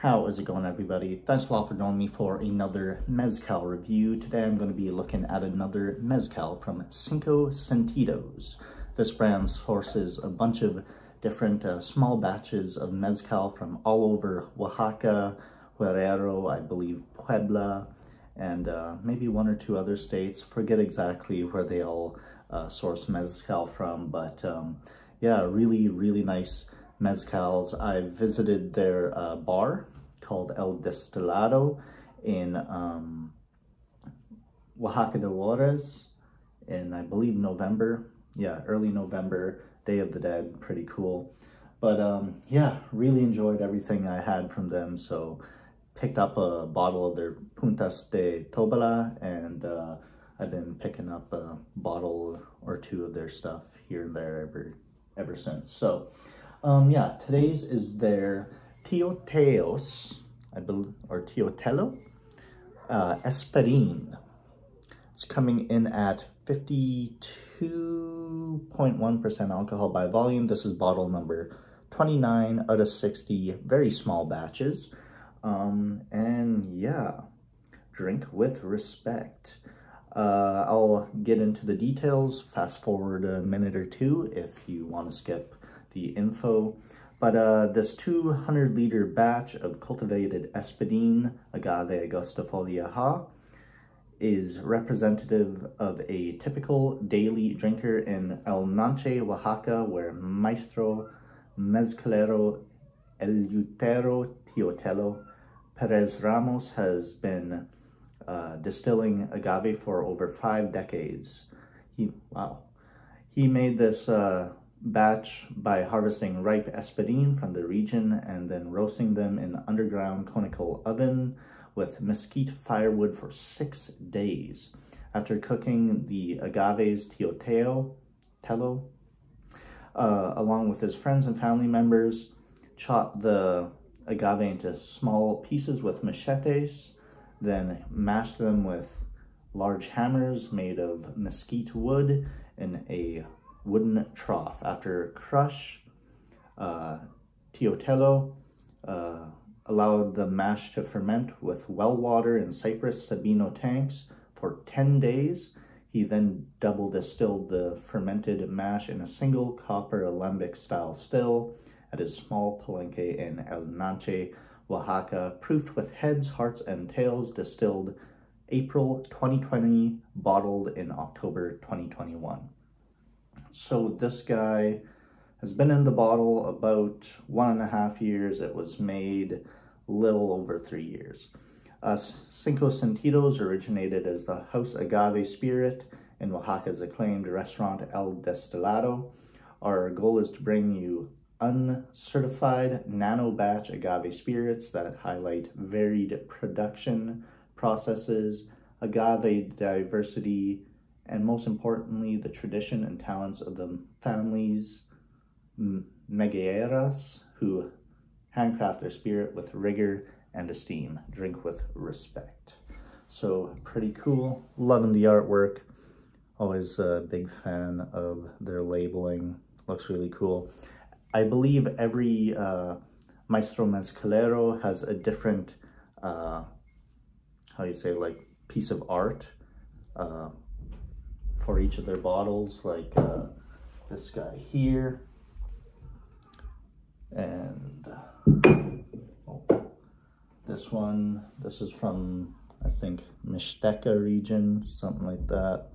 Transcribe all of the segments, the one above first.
How is it going, everybody? Thanks a lot for joining me for another Mezcal review. Today I'm going to be looking at another Mezcal from Sentidos. This brand sources a bunch of different small batches of Mezcal from all over Oaxaca, Guerrero, I believe Puebla, and maybe one or two other states. Forget exactly where they all source Mezcal from, but yeah, really nice Mezcals. I visited their bar called El Destilado in Oaxaca de Juarez in, I believe, November. Yeah, early November, Day of the Dead, pretty cool. But yeah, really enjoyed everything I had from them. So picked up a bottle of their Puntas de Tobala, and I've been picking up a bottle or two of their stuff here and there ever since. So yeah, today's is their Tioteos, I believe, or Tello, Espadin. It's coming in at 52.1% alcohol by volume. This is bottle number 29 out of 60, very small batches. And yeah, drink with respect. I'll get into the details, fast forward a minute or two if you want to skip the info. But this 200-liter batch of cultivated Espadin Agave Augustifolia is representative of a typical daily drinker in El Nanche, Oaxaca, where Maestro Mezcalero Eleuterio Tello Perez Ramos has been distilling agave for over 5 decades. He made this batch by harvesting ripe Espadin from the region and then roasting them in an underground conical oven with mesquite firewood for 6 days. After cooking the agaves Tello, along with his friends and family members, chopped the agave into small pieces with machetes, then mashed them with large hammers made of mesquite wood in a wooden trough. After crush, Tello allowed the mash to ferment with well water in Cypress Sabino tanks for 10 days. He then double distilled the fermented mash in a single copper alembic style still at his small palenque in El Nanche, Oaxaca, proofed with heads, hearts, and tails, distilled April 2020, bottled in October 2021. So this guy has been in the bottle about 1.5 years. It was made a little over 3 years. Cinco Sentidos originated as the House Agave Spirit in Oaxaca's acclaimed restaurant El Destilado. Our goal is to bring you uncertified nano batch agave spirits that highlight varied production processes, agave diversity, and most importantly, the tradition and talents of the families Megueras who handcraft their spirit with rigor and esteem. Drink with respect. So pretty cool. Loving the artwork. Always a big fan of their labeling. Looks really cool. I believe every Maestro Mezcalero has a different, piece of art for each of their bottles, like this guy here, and this one. This is from, I think, Mixteca region, something like that.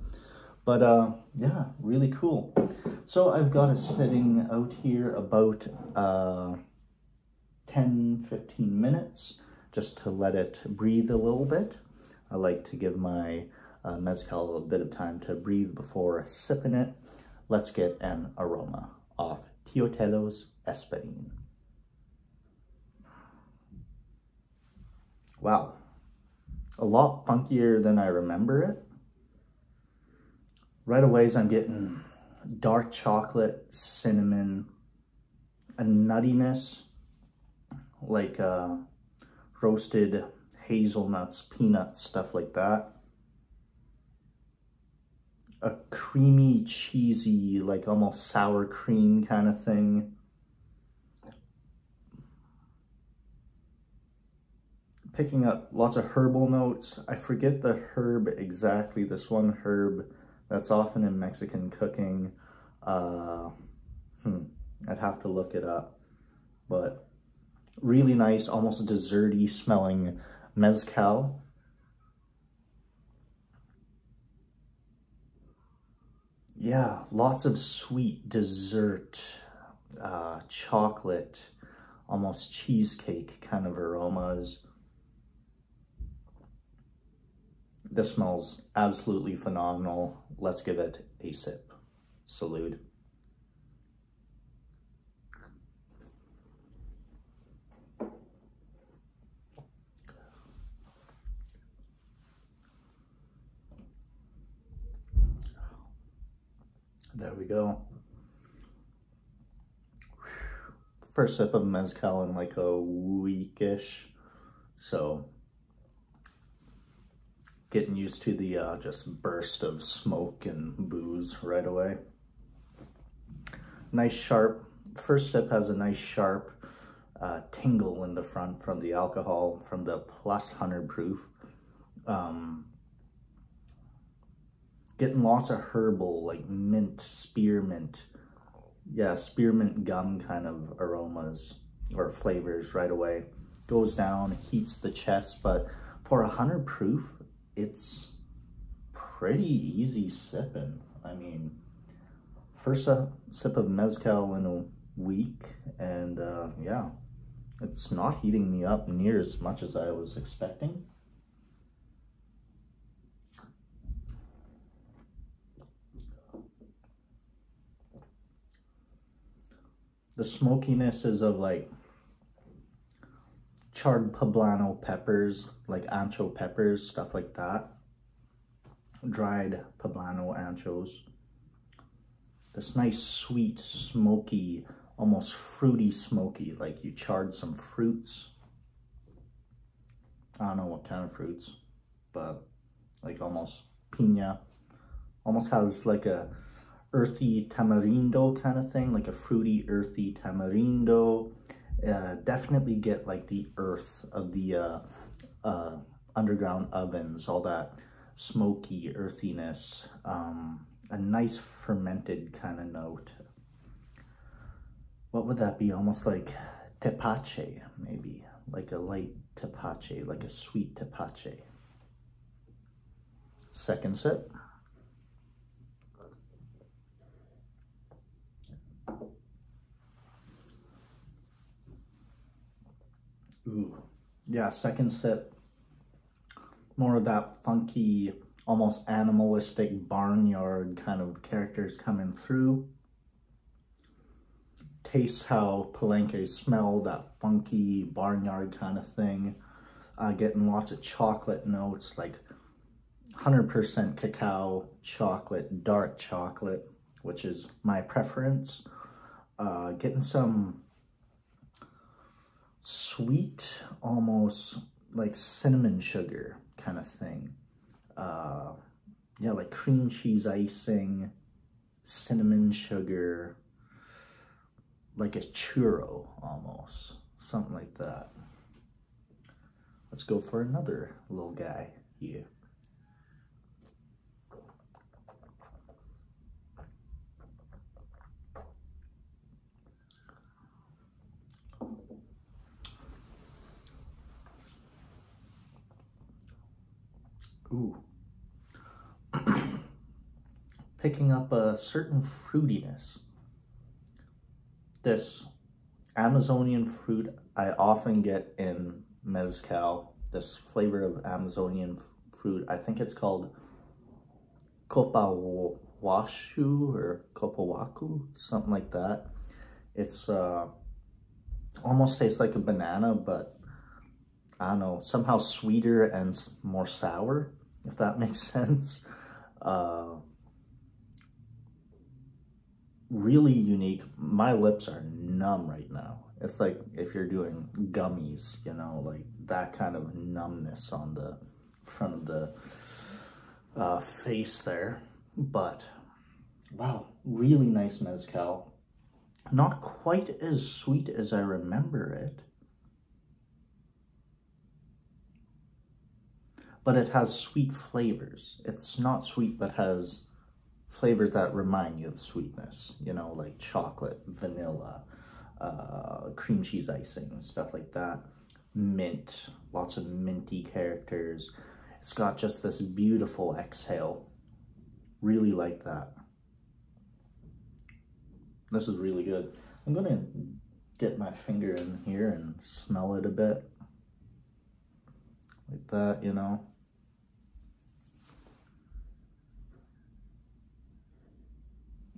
But yeah, really cool. So I've got it sitting out here about 10-15 minutes just to let it breathe a little bit. I like to give my Mezcal a bit of time to breathe before sipping it. Let's get an aroma off Tello's Espadin. Wow, a lot funkier than I remember it. Right away, I'm getting dark chocolate, cinnamon, a nuttiness, like roasted hazelnuts, peanuts, stuff like that. A creamy, cheesy, like almost sour cream kind of thing. Picking up lots of herbal notes. I forget the herb exactly. This one herb that's often in Mexican cooking. I'd have to look it up. But really nice, almost desserty smelling mezcal. Yeah, lots of sweet dessert, chocolate, almost cheesecake kind of aromas. This smells absolutely phenomenal. Let's give it a sip. Salute. There we go. First sip of mezcal in like a weekish, so getting used to the just burst of smoke and booze right away. Nice sharp, first sip has a nice sharp tingle in the front from the alcohol, from the plus 100 proof. Getting lots of herbal, like mint, spearmint. Yeah, spearmint gum kind of aromas or flavors right away. Goes down, heats the chest, but for 100 proof, it's pretty easy sipping. I mean, first sip of mezcal in a week, and yeah, it's not heating me up near as much as I was expecting. The smokiness is of like charred poblano peppers, like ancho peppers, stuff like that. Dried poblano anchos. This nice sweet, smoky, almost fruity smoky, like you charred some fruits. I don't know what kind of fruits, but like almost piña. Almost has like a earthy tamarindo kind of thing, like a fruity, earthy tamarindo. Definitely get like the earth of the underground ovens, all that smoky earthiness, a nice fermented kind of note. What would that be? Almost like tepache, maybe, like a light tepache, like a sweet tepache. Second sip. Ooh, yeah, second sip, more of that funky, almost animalistic barnyard kind of characters coming through. Taste how Palenque smell, that funky barnyard kind of thing. Getting lots of chocolate notes, like 100% cacao chocolate, dark chocolate, which is my preference. Getting some sweet, almost like cinnamon sugar kind of thing. Yeah, like cream cheese icing, cinnamon sugar, like a churro almost, something like that. Let's go for another little guy here. Ooh. Picking up a certain fruitiness. This Amazonian fruit I often get in mezcal. This flavor of Amazonian fruit, I think it's called kopawashu or kopawaku, something like that. It's almost tastes like a banana, but I don't know, somehow sweeter and more sour, if that makes sense. Really unique. My lips are numb right now. It's like if you're doing gummies, you know, like that kind of numbness on the front of the face there. But wow, really nice mezcal. Not quite as sweet as I remember it. but it has sweet flavors. It's not sweet, but has flavors that remind you of sweetness, you know, like chocolate, vanilla, cream cheese icing, stuff like that. Mint, lots of minty characters. It's got just this beautiful exhale. Really like that. This is really good. I'm gonna get my finger in here and smell it a bit. Like that, you know.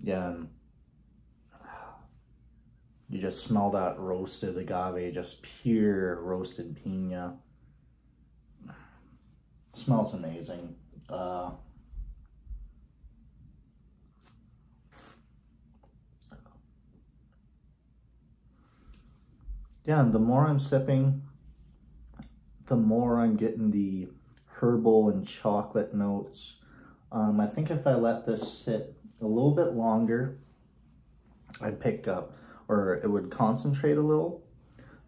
Yeah, and you just smell that roasted agave, just pure roasted piña. Smells amazing. Yeah, and the more I'm sipping, the more I'm getting the herbal and chocolate notes. I think if I let this sit a little bit longer, I'd pick up, or it would concentrate a little,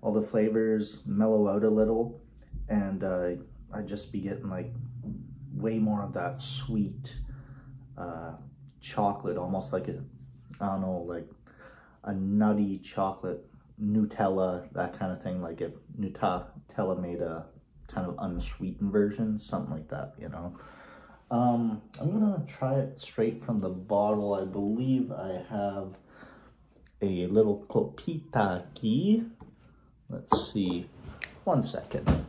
all the flavors mellow out a little, and I'd just be getting like way more of that sweet chocolate, almost like a, I don't know, like a nutty chocolate, Nutella, that kind of thing. Like if Nutella made a kind of unsweetened version, something like that, you know. I'm gonna try it straight from the bottle. I believe I have a little copita aquí. Let's see, 1 second.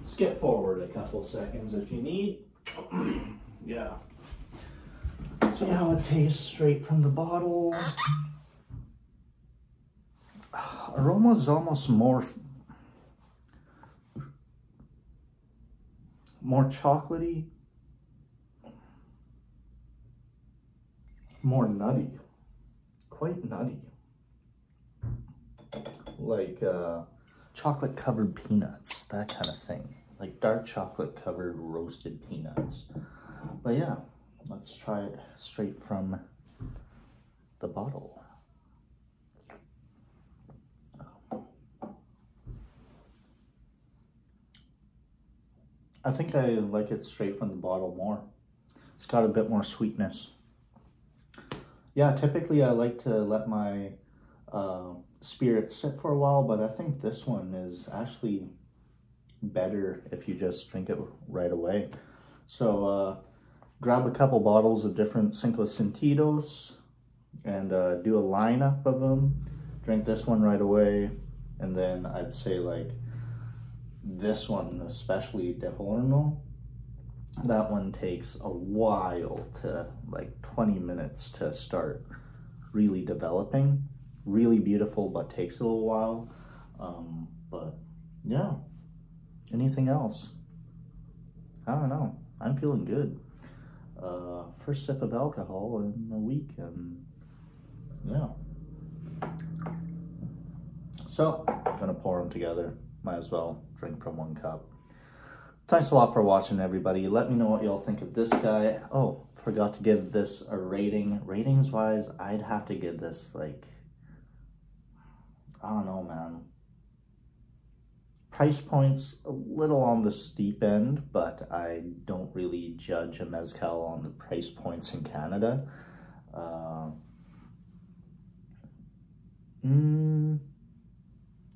Skip forward a couple seconds if you need. Yeah. See how it tastes straight from the bottle. Aroma is almost more chocolatey, more nutty, quite nutty, like chocolate covered peanuts, that kind of thing, like dark chocolate covered roasted peanuts. But yeah, let's try it straight from the bottle. I think I like it straight from the bottle more. It's got a bit more sweetness. Yeah, typically I like to let my spirit sit for a while, but I think this one is actually better if you just drink it right away. So grab a couple bottles of different Cinco Sentidos and do a lineup of them. Drink this one right away, and then I'd say like this one, especially De Horno, that one takes a while to, like 20 minutes to start really developing. Really beautiful, but takes a little while. But yeah, anything else? I don't know. I'm feeling good. First sip of alcohol in a week, and yeah. So, gonna pour them together. Might as well drink from one cup. Thanks a lot for watching, everybody. Let me know what y'all think of this guy. Oh, forgot to give this a rating. Ratings wise, I'd have to give this like, I don't know, man. Price point's a little on the steep end, but I don't really judge a Mezcal on the price points in Canada.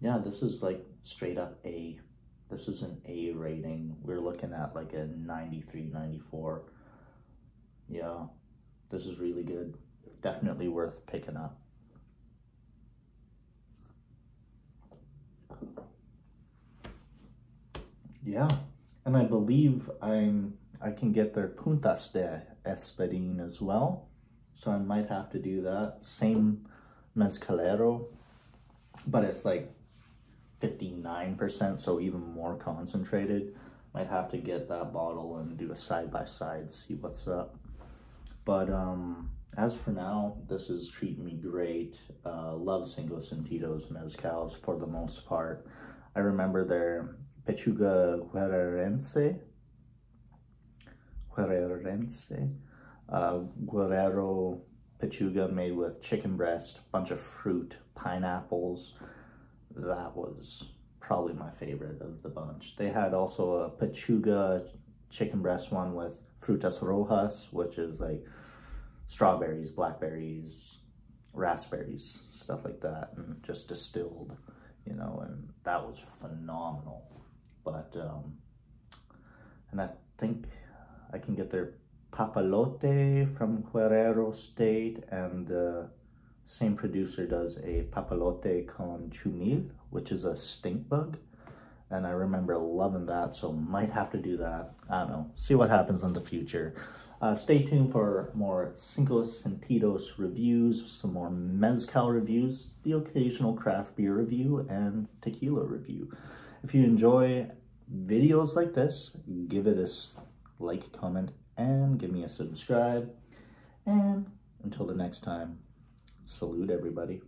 Yeah, this is like straight up A. This is an A rating. We're looking at like a 93, 94. Yeah, this is really good. Definitely worth picking up. Yeah, and I believe I can get their Puntas de Espadin as well. So I might have to do that. Same Mezcalero, but it's like 59%, so even more concentrated. Might have to get that bottle and do a side-by-side, see what's up. But as for now, this is treating me great. Love Cinco Sentidos Mezcals for the most part. I remember their Pechuga Guerrero Pechuga made with chicken breast, bunch of fruit, pineapples. That was probably my favorite of the bunch. They had also a Pechuga chicken breast one with frutas rojas, which is like strawberries, blackberries, raspberries, stuff like that, and just distilled, you know, and that was phenomenal. But and I think I can get their papalote from Guerrero State, and the same producer does a papalote con chumil, which is a stink bug. And I remember loving that, so might have to do that. I don't know. See what happens in the future. Stay tuned for more Cinco Sentidos reviews, some more Mezcal reviews, the occasional craft beer review, and tequila review. If you enjoy videos like this, give it a like, comment, and give me a subscribe. And until the next time, salute everybody.